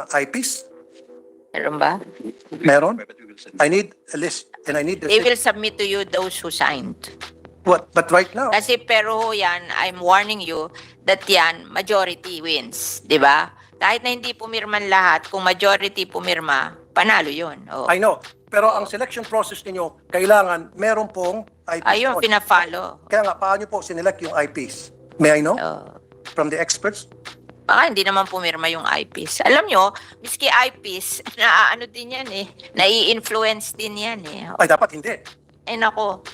IPs? Meron ba? Meron? I need a list and I need the They will submit to you those who signed. what? But right now, Kasi pero yan, I'm warning you that yan, majority wins. Di ba? Kahit na hindi pumirman lahat, kung majority pumirma, panalo yun. Oh. I know. Pero ang selection process ninyo, kailangan meron pong IPs. Ayun, pina-follow. Kaya nga, paano po sinelect yung IPs? May I know? Oh. From the experts? Baka hindi naman pumirma yung eyepiece. Alam nyo, miski eyepiece, ano din yan eh. Nai-influence din yan eh. Ay, dapat hindi. Ay nako,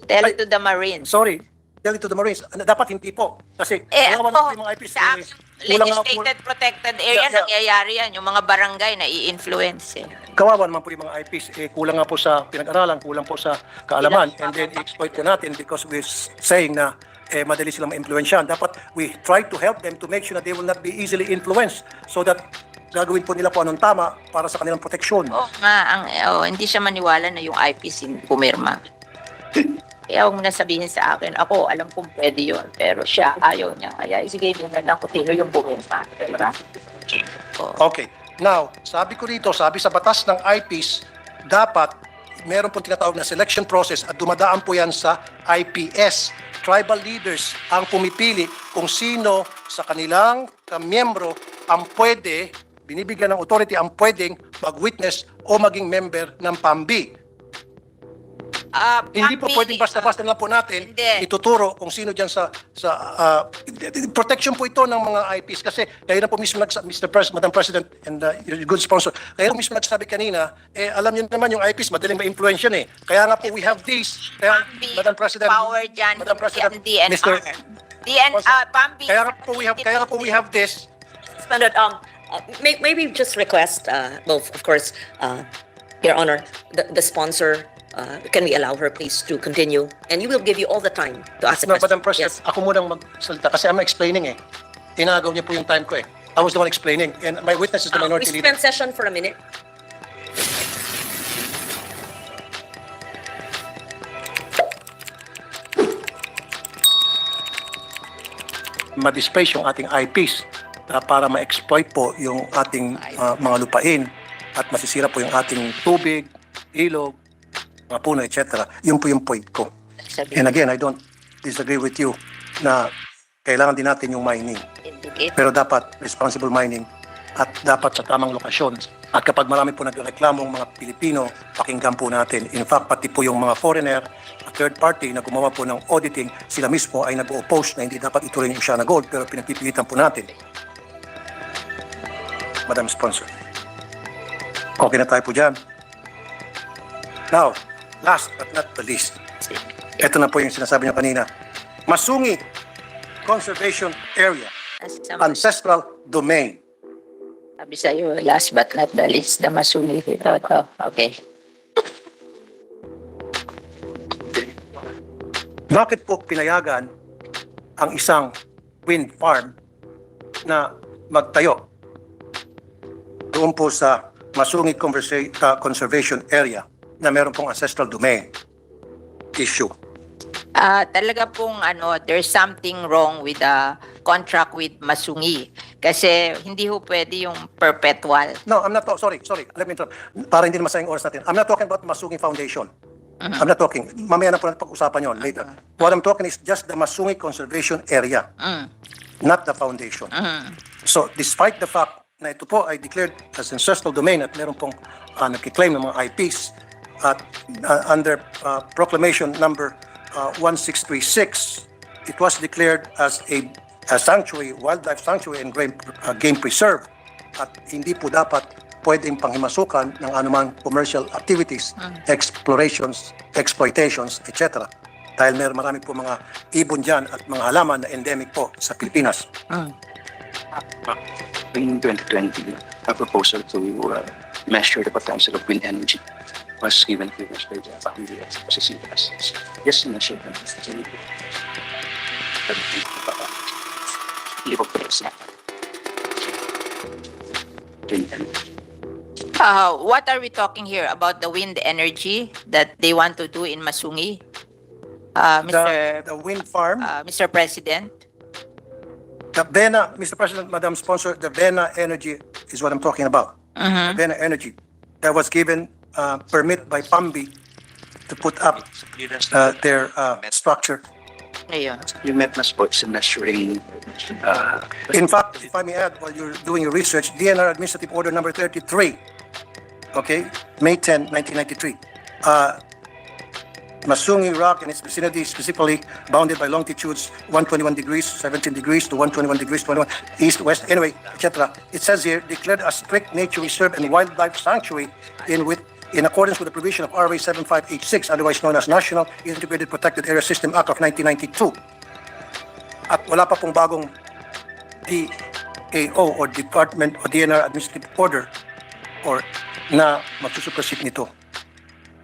tell it to the Marines. Sorry. Tell it to the Marines. Dapat hindi po. Kasi, Ako, yung mga IPs. sa kulang nga po- legislated protected area, Yeah. nangyayari yan. Yung mga barangay, nai-influence eh. Kawawa naman po yung mga IPs. Kulang nga po sa pinag-aralan, kulang po sa kaalaman. And then, i-exploit po natin because we're saying na madali silang ma-influensyahan. Dapat we try to help them to make sure that they will not be easily influenced so that gagawin po nila po anong tama para sa kanilang proteksyon. Oo nga, hindi siya maniwala na yung eyepiece pumirma. Kaya huwag mo na sabihin sa akin, ako, alam kong pwede yun. Pero siya, ayaw niya. Kaya sige mo na lang kung sino yung pumirma. Diba? Okay. Now, sabi ko rito, sabi sa batas ng IPs, dapat meron pong tinatawag na selection process at dumadaan po yan sa IPS. Tribal leaders ang pumipili kung sino sa kanilang miyembro ang pwede, binibigyan ng authority ang pwedeng mag-witness o maging member ng PAMB. Hindi po pwedeng basta-basta lang po natin ituturo kung sino dyan sa protection po ito ng mga IPs kasi kaya na po mismo Mr. President, Madam President and your good sponsor, kaya po mismo nagsabi kanina, alam niyo naman yung IPs madaling ma-influence yun eh. Kaya nga po we have this, kaya Madam President, power dyan, Madam President, DNR. Mr. PAMB. Kaya nga po we have this. Standard, maybe just request, well, of course, Your Honor, the sponsor, can we allow her please to continue? And you will give you all the time to ask the No, question. Madam President, Yes. ako munang magsalita kasi I'm explaining eh. Tinagaw niya po yung time ko eh. I was the one explaining and my witness is the We minority leader. suspend session for a minute. Ma-displace yung ating IPs para ma-exploit po yung ating mga lupain at masisira po yung ating tubig, ilog, mga puno, etc. Yun po yung point ko. And again, I don't disagree with you na kailangan din natin yung mining. Pero dapat responsible mining at dapat sa tamang lokasyon. At kapag marami po nagreklamong mga Pilipino, pakinggan po natin. In fact, pati po yung mga foreigner, third party na gumawa po ng auditing, sila mismo ay nag-oppose na hindi dapat ituloy yung siya na gold pero pinagpipilitan po natin. Madam Sponsor. Okay na tayo po dyan. Now, last but not the least, ito na po yung sinasabi niyo kanina. Masungi Conservation Area, Ancestral Domain. Sabi sa'yo, last but not the least, na masuli. Ito. Okay. Bakit po pinayagan ang isang wind farm na magtayo doon po sa Masungi Conservation Area na meron pong ancestral domain issue? Talaga pong there's something wrong with the contract with Masungi. Kasi hindi ho pwede yung perpetual. No, I'm not sorry. Let me interrupt. Para hindi na masayang oras natin. I'm not talking about Masungi Foundation. I'm not talking. Mamaya na po natin pag-usapan yun later. What I'm talking is just the Masungi Conservation Area. Not the foundation. So, despite the fact na ito po ay declared as ancestral domain at meron pong nakiklaim ng mga IPs at under proclamation number 1636, it was declared as a sanctuary, wildlife sanctuary and game preserve at hindi po dapat pwedeng panghimasukan ng anumang commercial activities, explorations, exploitations, etc. Dahil marami po mga ibon dyan at mga halaman na endemic po sa Pilipinas. In 2020, a proposal to measure the potential of wind energy was given to us by the Padilla as yes, measure them. What are we talking here about the wind energy that they want to do in Masungi? The wind farm, Mr. President? the VENA, Mr. President, Madam Sponsor, the VENA Energy is what I'm talking about. Abena Energy that was given permit by PAMBI to put up their structure. Ayun. You met Mas po sa measuring In fact, if I may add, while you're doing your research, DNR Administrative Order number 33, okay, May 10, 1993. Masungi Rock and its vicinity specifically bounded by longitudes 121 degrees, 17 degrees to 121 degrees, 21 east, west, anyway, etc. It says here, declared a strict nature reserve and wildlife sanctuary in accordance with the provision of RA 7586, otherwise known as National Integrated Protected Area System Act of 1992. At wala pa pong bagong DAO or Department o DNR Administrative Order or na magsusupersede nito.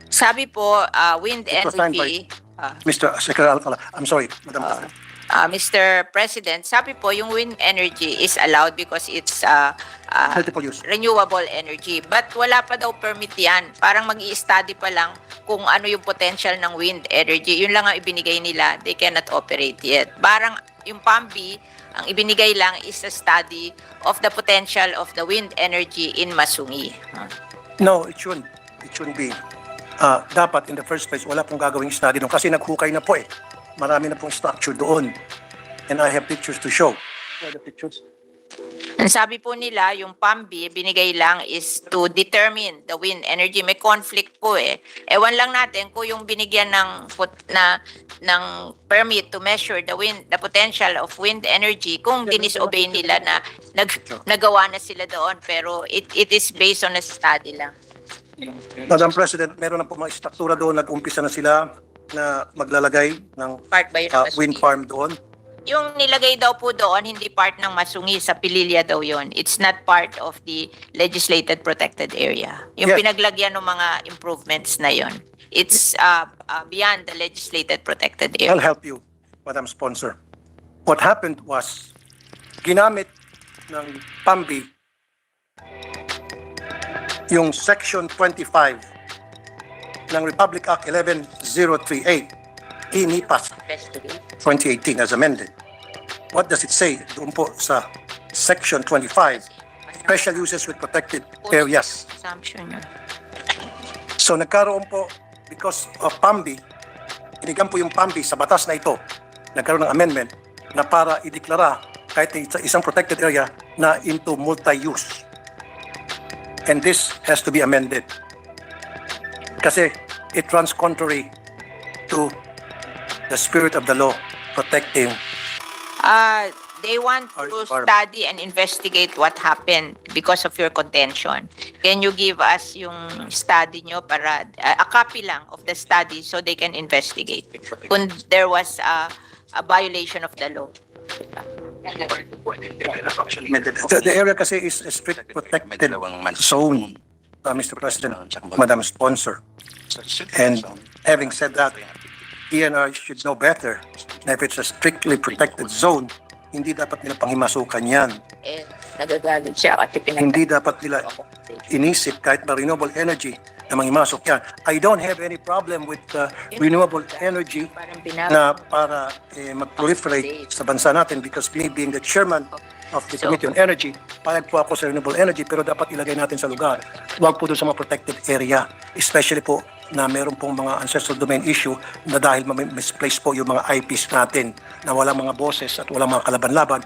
Sabi po, wind It was signed energy, Mr. Secretary Alcala, I'm sorry, Madam President. Mr. President, sabi po yung wind energy is allowed because it's Multiple use. renewable energy. But wala pa daw permit yan. Parang mag-i-study pa lang kung ano yung potential ng wind energy. Yun lang ang ibinigay nila. They cannot operate yet. Parang yung PAMBI, ang ibinigay lang is a study of the potential of the wind energy in Masungi. No, it shouldn't. It shouldn't be. Dapat in the first place, wala pong gagawing study doon kasi naghukay na po eh. Marami na pong structure doon. And I have pictures to show. Where are the pictures? Ang sabi po nila, yung PAMBI, binigay lang is to determine the wind energy. May conflict po eh. Ewan lang natin kung yung binigyan ng permit to measure the potential of wind energy, kung dinisobey nila na nagawa na sila doon. Pero it is based on a study lang. Madam President, meron na po mga struktura doon. Nag-umpisa na sila na maglalagay ng Part ba yun ng wind Masungi? farm doon. Yung nilagay daw po doon, hindi part ng Masungi, sa Padilla daw yun. It's not part of the legislated protected area. Yung Yes. pinaglagyan ng mga improvements na yun. It's beyond the legislated protected I'll area. help you, Madam Sponsor. What happened was, ginamit ng PAMBI yung Section 25 ng Republic Act 11038, INIPAS 2018 as amended. What does it say doon po sa Section 25? Special uses with protected areas. Assumption yun. So nagkaroon po, because of PAMBI, inigam po yung PAMBI sa batas na ito, nagkaroon ng amendment na para ideklara kahit isang protected area na into multi-use. And this has to be amended. Kasi it runs contrary to the spirit of the law protecting. They want Or to farm. study and investigate what happened because of your contention. Can you give us yung study nyo para, a copy lang of the study so they can investigate kung there was a violation of the law? The area kasi is a strict protected zone, Mr. President, Madam Sponsor. And having said that, DNR should know better na if it's a strictly protected zone, hindi dapat nila panghimasukan yan. Eh, nagagalit siya kasi Hindi dapat nila inisip kahit ba renewable energy na manghimasok yan. I don't have any problem with renewable energy na para mag-proliferate sa bansa natin because me being the chairman of the Committee on Energy, payag po ako sa renewable energy pero dapat ilagay natin sa lugar. Huwag po doon sa mga protected area, especially po na meron pong mga ancestral domain issue na dahil misplaced po yung mga IPs natin na walang mga boses at walang mga kalaban-laban,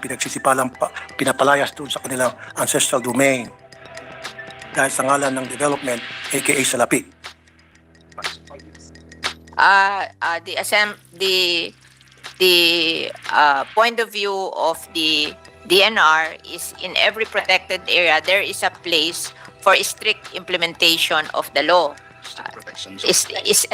pinapalayas doon sa kanilang ancestral domain dahil sa ngalan ng development, aka salapi. The point of view of the DNR is in every protected area there is a place for strict implementation of the law.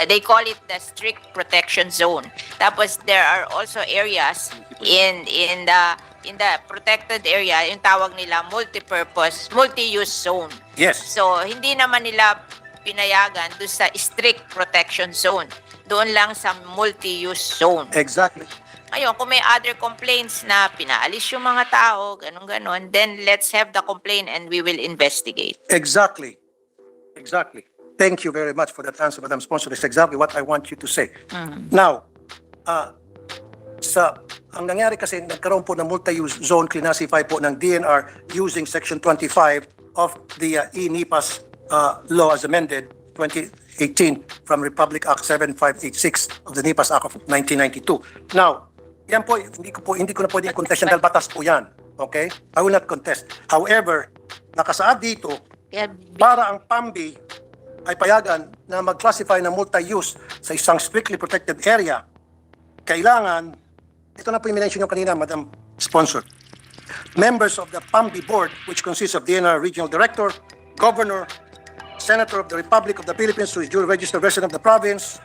They call it the strict protection zone. Tapos there are also areas in the protected area, yung tawag nila multi-purpose, multi-use zone. Yes. So hindi naman nila pinayagan doon sa strict protection zone. Doon lang sa multi-use zone. Exactly. Ngayon, kung may other complaints na pinaalis yung mga tao, ganun-ganon, then let's have the complaint and we will investigate. Exactly. Exactly. Thank you very much for that answer, Madam Sponsor. That's exactly what I want you to say. Now, ang nangyari kasi nagkaroon po ng multi-use zone, classify po ng DNR using Section 25 of the e-NIPAS law as amended 2018 from Republic Act 7586 of the NIPAS Act of 1992. Now, yan po, hindi ko na pwedeng contest yan dahil batas po yan. Okay? I will not contest. However, nakasaad dito, Kaya, para ang PAMBI ay payagan na mag-classify ng multi-use sa isang strictly protected area, kailangan, ito na po yung minention nyo kanina, Madam Sponsor, members of the PAMBI board, which consists of DNR Regional Director, Governor, Senator of the Republic of the Philippines, who is duly registered resident of the province,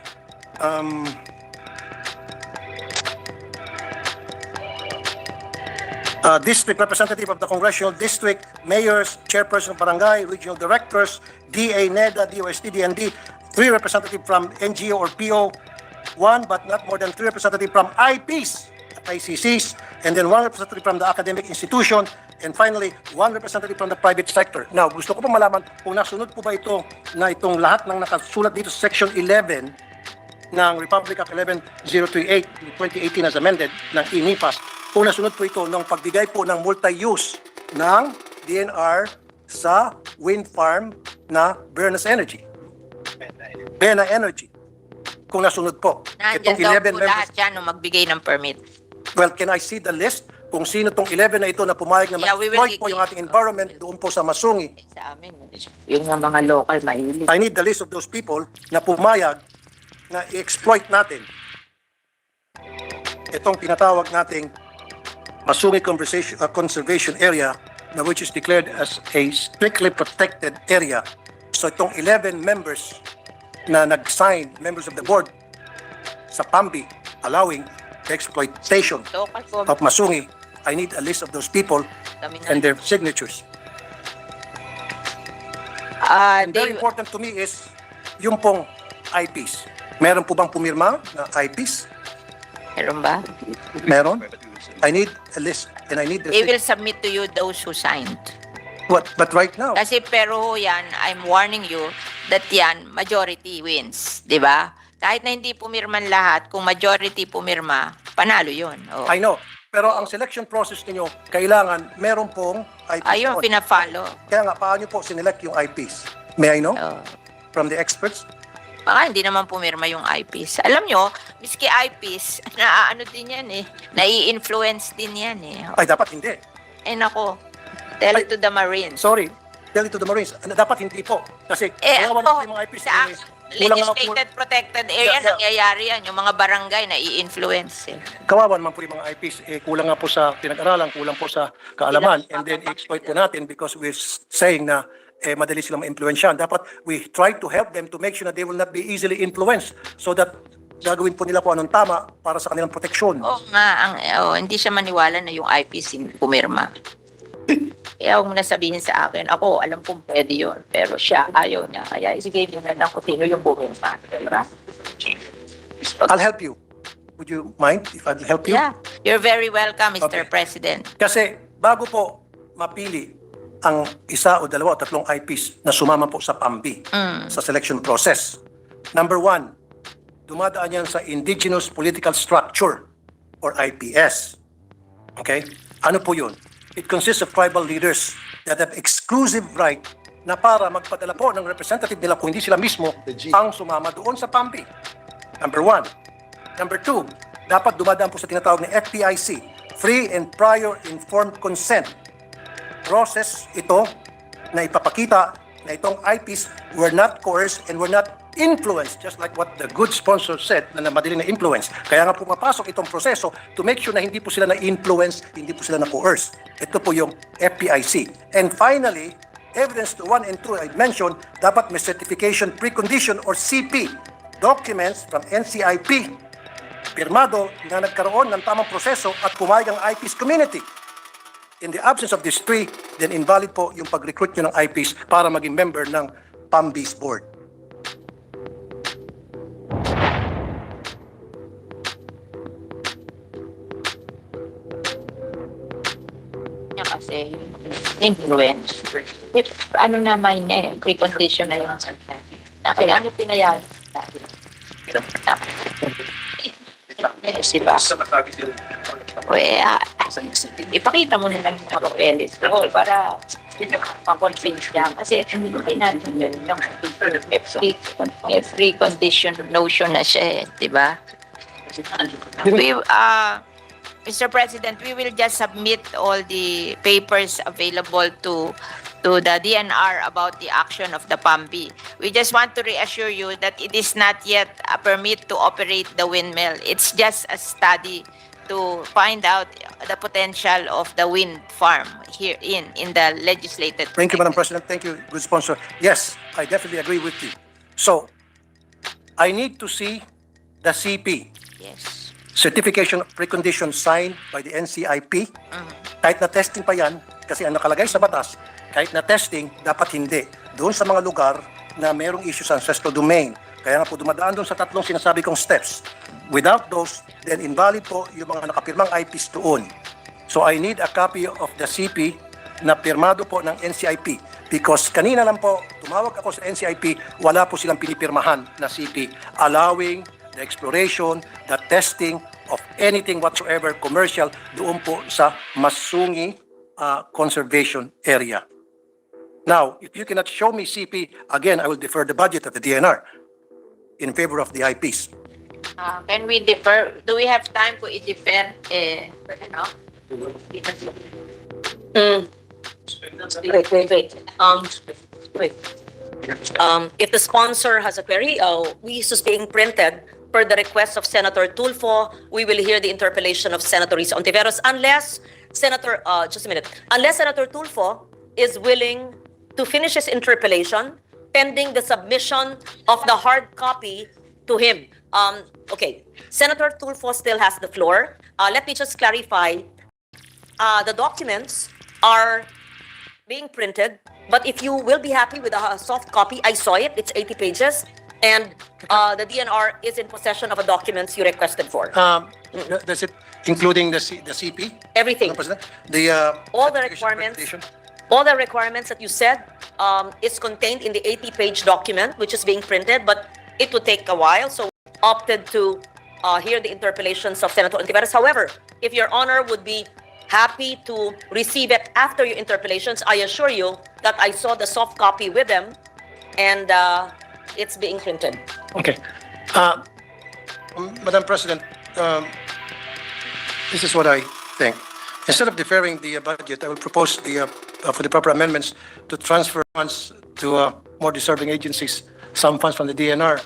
district representative of the congressional district, mayors, chairperson of barangay, regional directors, DA, NEDA, DOST, DND, 3 representatives from NGO or PO, 1 but not more than 3 representatives from IPs, ICCs, and then 1 representative from the academic institution, and finally, 1 representative from the private sector. Now, gusto ko po malaman kung nasunod po ba ito na itong lahat ng nakasulat dito sa Section 11 ng Republic Act 11038, 2018 as amended ng e-NIPAS, kung nasunod po ito ng pagbigay po ng multi-use ng DNR sa wind farm na Bernas Energy. Bena Energy. Kung nasunod po. nandiyan daw po lahat yan nung magbigay ng permit. Well, can I see the list? Kung sino tong 11 na ito na pumayag na Yeah, we will ma-exploit po give- yung ating environment doon po sa Masungi. Sa amin, yung mga local, mahilig. I need the list of those people na pumayag na i-exploit natin itong tinatawag nating Masungi Conservation Area na which is declared as a strictly protected area. So itong 11 members na nag-sign, members of the board sa PAMBI allowing the exploitation Local po. of Masungi, I need a list of those people Kami na. and their signatures. And very important to me is yung pong IPs. Meron po bang pumirma na IPs? Meron ba? Meron? I need a list and I need the They will submit to you those who signed. But right now, Kasi pero yan, I'm warning you that yan, majority wins. Di ba? Kahit na hindi pumirman lahat, kung majority pumirma, panalo yun. Oh. I know. Pero ang selection process niyo kailangan meron pong IPs. Ayun, doon. pina-follow. Kaya nga, paano po sinelect yung IPs? May I know? Oh. From the experts? Baka hindi naman pumirma yung eyepiece. Alam nyo, miski eyepiece, ano din yan eh. Nai-influence din yan eh. Ay, dapat hindi. Eh nako, tell it to the Marines. Sorry. Tell it to the Marines. Dapat hindi po. Kasi kawawa na po yung mga IPs. sa kulang nga po- legislated protected area, Yeah. nangyayari yan. Yung mga barangay nai-influence eh. Kawawa naman po yung mga IPs, kulang nga po sa pinag-aralan, kulang po sa kaalaman, and then exploit po natin because we're saying na madali silang ma-influensyahan. Dapat we try to help them to make sure that they will not be easily influenced so that gagawin po nila po anong tama para sa kanilang proteksyon. Oo nga, hindi siya maniwala na yung IPC pumirma. Kaya huwag mo na sabihin sa akin, ako alam kong pwede yun, pero siya ayaw niya. Kaya isigay niya na lang kung sino yung pumirma. Diba? I'll help you. Would you mind if I'll help you? Yeah, you're very welcome, Mr. Okay. President. Kasi bago po mapili ang isa o dalawa o tatlong IPs na sumama po sa PAMBI sa selection process. Number 1, dumadaan yan sa Indigenous Political Structure or IPS. Okay? Ano po yun? It consists of tribal leaders that have exclusive right na para magpadala po ng representative nila kung hindi sila mismo ang sumama doon sa PAMBI. Number 1. Number 2, dapat dumadaan po sa tinatawag na FPIC, Free and Prior Informed Consent. Process ito na ipapakita na itong IPs were not coerced and were not influenced, just like what the good sponsor said na madali na influence. Kaya nga pumapasok itong proseso to make sure na hindi po sila na-influence, hindi po sila na-coerce. Ito po yung FPIC. And finally, evidence to 1 and 2 I mentioned, dapat may certification precondition or CP documents from NCIP pirmado na nagkaroon ng tamang proseso at pumayag ang IPs community. In the absence of these 3, then invalid po yung pag-recruit nyo ng IPs para maging member ng PAMBI's board. Niya kasi influence. If, ano naman niya eh, precondition na yun. Kaya ano pinayaan? Diba? Ipakita mo na lang yung papeles ko para pa-convince niya. Kasi hindi natin yun yung free condition notion na siya di ba? We, Mr. President, we will just submit all the papers available to the DNR about the action of the PAMBI. We just want to reassure you that it is not yet a permit to operate the windmill. It's just a study to find out the potential of the wind farm here in the legislated. Thank you, Madam President. Thank you, good sponsor. Yes, I definitely agree with you. So, I need to see the CP, Yes. Certification of Precondition signed by the NCIP. Kahit na testing pa yan, kasi ang nakalagay sa batas, kahit na testing, dapat hindi. Doon sa mga lugar na mayroong issue sa ancestral domain. Kaya nga po dumadaan doon sa tatlong sinasabi kong steps. Without those, then invalid po yung mga nakapirmang IPs doon. So I need a copy of the CP na pirmado po ng NCIP. Because kanina lang po, tumawag ako sa NCIP, wala po silang pinipirmahan na CP allowing the exploration, the testing of anything whatsoever commercial doon po sa Masungi conservation area. Now, if you cannot show me CP, again, I will defer the budget of the DNR in favor of the IPs. Can we defer? Do we have time to defer? No? Wait. If the sponsor has a query, we is being printed per the request of Senator Tulfo. We will hear the interpellation of Senator Risa Ontiveros unless Senator, just a minute, unless Senator Tulfo is willing to finish his interpellation pending the submission of the hard copy to him. Okay, Senator Tulfo still has the floor. Let me just clarify. The documents are being printed, but if you will be happy with a soft copy, I saw it, it's 80 pages, and the DNR is in possession of the documents you requested for. Does it including the CP? Everything. Madam President? The All the certification requirements. presentation? All the requirements that you said is contained in the 80-page document, which is being printed, but it would take a while, so we opted to hear the interpellations of Senator Ontiveros. However, if Your Honor would be happy to receive it after your interpellations, I assure you that I saw the soft copy with them, and it's being printed. Okay. Madam President, this is what I think. Instead of deferring the budget, I will propose for the proper amendments to transfer funds to more deserving agencies, some funds from the DNR.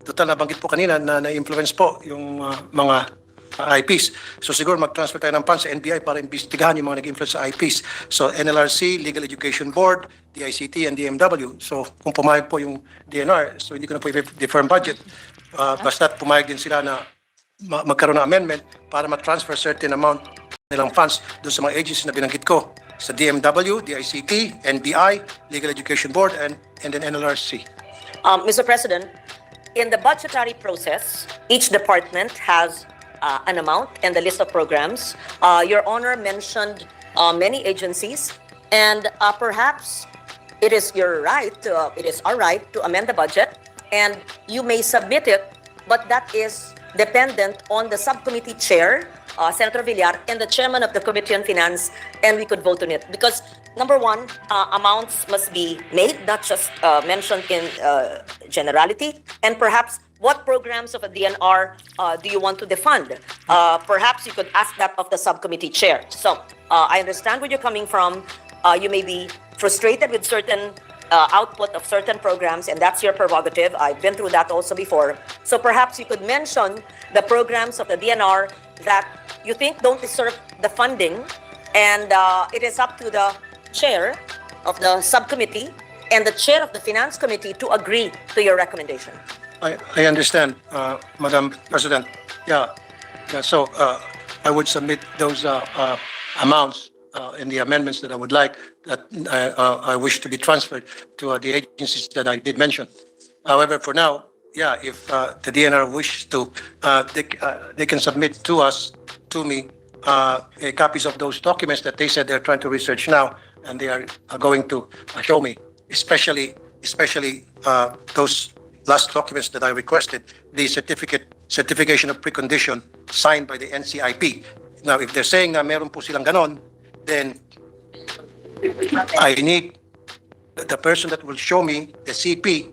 Total, nabanggit po kanina na na-influence po yung mga IPs. So siguro mag-transfer tayo ng funds sa NBI para imbestigahan yung mga nag-influence sa IPs. So NLRC, Legal Education Board, DICT, and DMW. So kung pumayag po yung DNR, so hindi ko na po i-defer ang budget. Basta't pumayag din sila na magkaroon ng amendment para mag-transfer certain amount nilang funds doon sa mga agencies na binanggit ko. Sa DMW, DICT, NBI, Legal Education Board, and then NLRC. Mr. President, in the budgetary process, each department has an amount and the list of programs. Your Honor mentioned many agencies, and perhaps it is our right to amend the budget, and you may submit it, but that is dependent on the subcommittee chair, Senator Villar, and the chairman of the Committee on Finance, and we could vote on it. Because number one, amounts must be made, not just mentioned in generality, and perhaps what programs of a DNR do you want to defund? Perhaps you could ask that of the subcommittee chair. So I understand where you're coming from. You may be frustrated with certain output of certain programs, and that's your prerogative. I've been through that also before. So perhaps you could mention the programs of the DNR that you think don't deserve the funding, and it is up to the chair of the subcommittee and the chair of the finance committee to agree to your recommendation. I understand, Madam President. Yeah. So I would submit those amounts in the amendments that I would like, that I wish to be transferred to the agencies that I did mention. However, for now, yeah, if the DNR wish to, they can submit to me, copies of those documents that they said they're trying to research now, and they are going to show me, especially those last documents that I requested, the certification of precondition signed by the NCIP. Now, if they're saying na meron po silang ganon, then I need the person that will show me the CP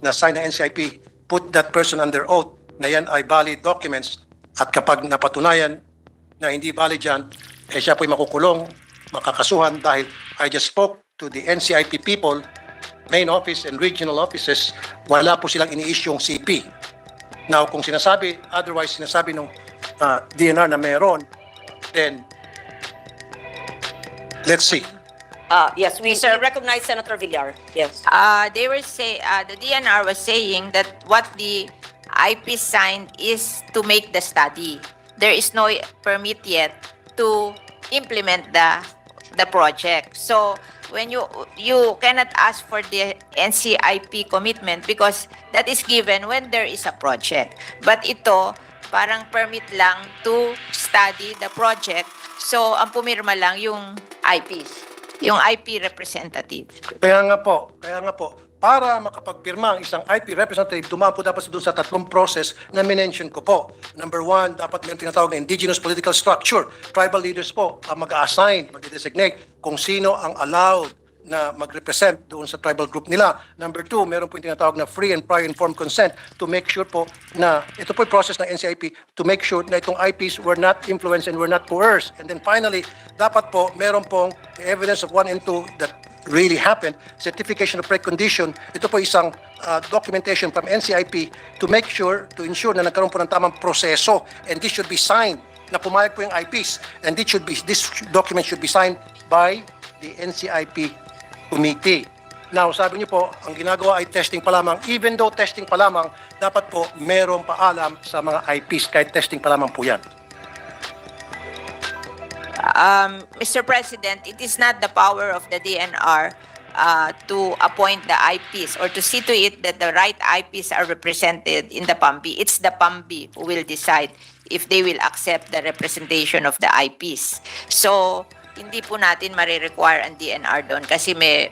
na sign ng NCIP, put that person under oath na yan ay valid documents, at kapag napatunayan na hindi valid yan, eh siya po'y makukulong, makakasuhan dahil I just spoke to the NCIP people, main office and regional offices, wala po silang ini-issue yung CP. Now, kung sinasabi, otherwise sinasabi ng DNR na meron, then let's see. Yes, we recognize Senator Villar. Yes. They were the DNR was saying that what the IP signed is to make the study. There is no permit yet to implement the project. So when you cannot ask for the NCIP commitment because that is given when there is a project. But ito parang permit lang to study the project. So ang pumirma lang yung IPs. Yung IP representative. Kaya nga po, para makapagpirma ang isang IP representative, dumaan po dapat doon sa tatlong process na minention ko po. Number one, dapat may tinatawag na indigenous political structure. Tribal leaders po ang mag-assign, mag-designate kung sino ang allowed na mag-represent doon sa tribal group nila. Number two, meron po yung tinatawag na free and prior informed consent to make sure po na ito po yung process ng NCIP to make sure na itong IPs were not influenced and were not coerced. And then finally, dapat po meron pong evidence of 1 and 2 that really happened, certification of precondition. Ito po isang documentation from NCIP to make sure, to ensure na nagkaroon po ng tamang proseso, and this should be signed na pumayag po yung IPs, and this document should be signed by the NCIP committee. Now, sabi niyo po, ang ginagawa ay testing pa lamang. Even though testing pa lamang, dapat po merong paalam sa mga IPs kahit testing pa lamang po yan. Mr. President, it is not the power of the DNR to appoint the IPs or to see to it that the right IPs are represented in the PAMBI. It's the PAMBI who will decide if they will accept the representation of the IPs. So, hindi po natin marirequire ang DNR doon kasi may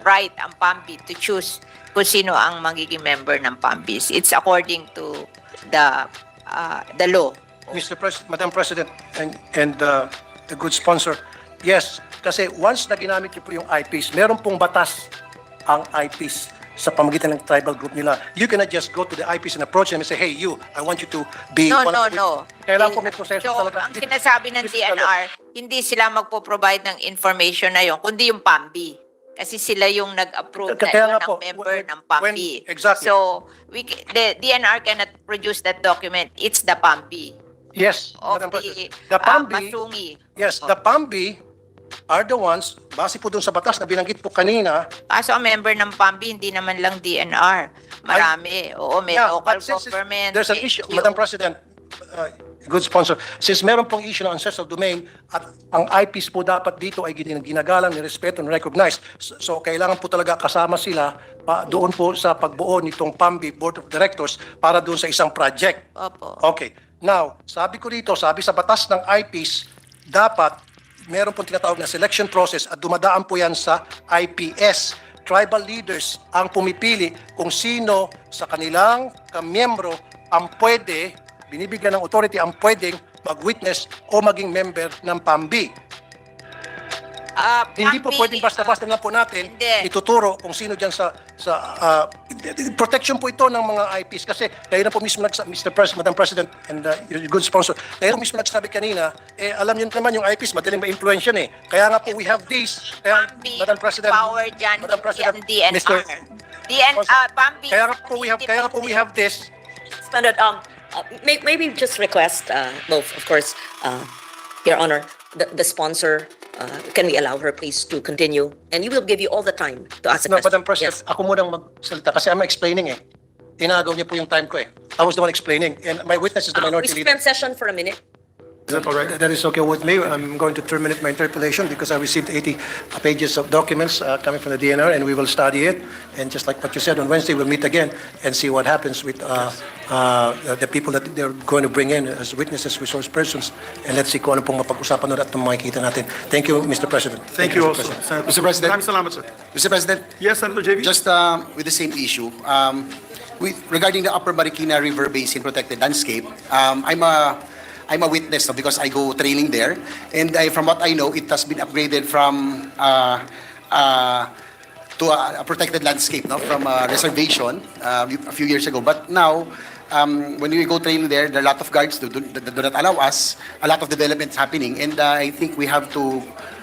right ang PAMBI to choose kung sino ang magiging member ng PAMBIs. It's according to the law. Madam President and the good sponsor, yes, kasi once na ginamit niyo po yung IPs, meron pong batas ang IPs sa pamagitan ng tribal group nila. You cannot just go to the IPs and approach them and say, hey, you, I want you to be... No. Kailangan po may proseso So, talaga. ang sinasabi ng DNR, hindi sila magpo-provide ng information na yun, kundi yung PAMBI. Kasi sila yung nag-approve na Kaya yun nga ng po, member ng PAMBI. exactly. So, the DNR cannot produce that document. It's the PAMBI. Yes, Of Madam the President. The PAMBI, Masungi. yes, the PAMBI are the ones, base po doon sa batas na binanggit po kanina. Kaso ang member ng PAMBI, hindi naman lang DNR. Marami. Oo, may local but since government. there's an may issue, NGO. Madam President, good sponsor, since meron pong issue ng ancestral domain at ang IPs po dapat dito ay ginagalang, nirespeto, recognized. So kailangan po talaga kasama sila doon po sa pagbuo nitong PAMBI Board of Directors para doon sa isang project. Opo. Okay. Now, sabi ko dito, sabi sa batas ng IPs, dapat meron pong tinatawag na selection process at dumadaan po yan sa IPS. Tribal leaders ang pumipili kung sino sa kanilang kamiyembro ang pwede, binibigyan ng authority ang pwedeng mag-witness o maging member ng PAMBI. Hindi po PAMBI, pwedeng basta-basta lang po natin hindi. ituturo kung sino dyan sa protection po ito ng mga IPs kasi kayo na po mismo Mr. President, Madam President and your good sponsor, kayo mismo nagsabi kanina, alam niyo naman yung IPs madaling ma-influence yan Kaya nga po we have this, PAMBI, Madam President, power dyan, Madam President, hindi ang DNR. PAMBI, kaya nga po we have this. Standard, maybe just request, both, of course, Your Honor, the sponsor, can we allow her please to continue? And we will give you all the time to ask a No, question. Madam President, Yes. ako munang magsalita kasi I'm explaining Inagaw niya po yung time ko I was the one explaining and my witness is the We minority leader. suspend session for a minute. Is that all right? That is okay with me. I'm going to terminate my interpellation because I received 80 pages of documents coming from the DNR, and we will study it. And just like what you said, on Wednesday we'll meet again and see what happens with the people that they're going to bring in as witnesses, resource persons, and let's see kung ano pong mapag-usapan nun at makikita natin. Thank you, Mr. President. Thank you Mr. also, President. Senator. Mr. President. Maraming salamat, sir. Mr. President, Yes, Senator JV? just with the same issue, regarding the Upper Marikina River Basin Protected Landscape, I'm a witness, no, because I go training there, and from what I know, it has been upgraded from to a protected landscape, no, from a reservation a few years ago. But now, when we go training there are a lot of guards that do not allow us. A lot of developments happening, and I think we have to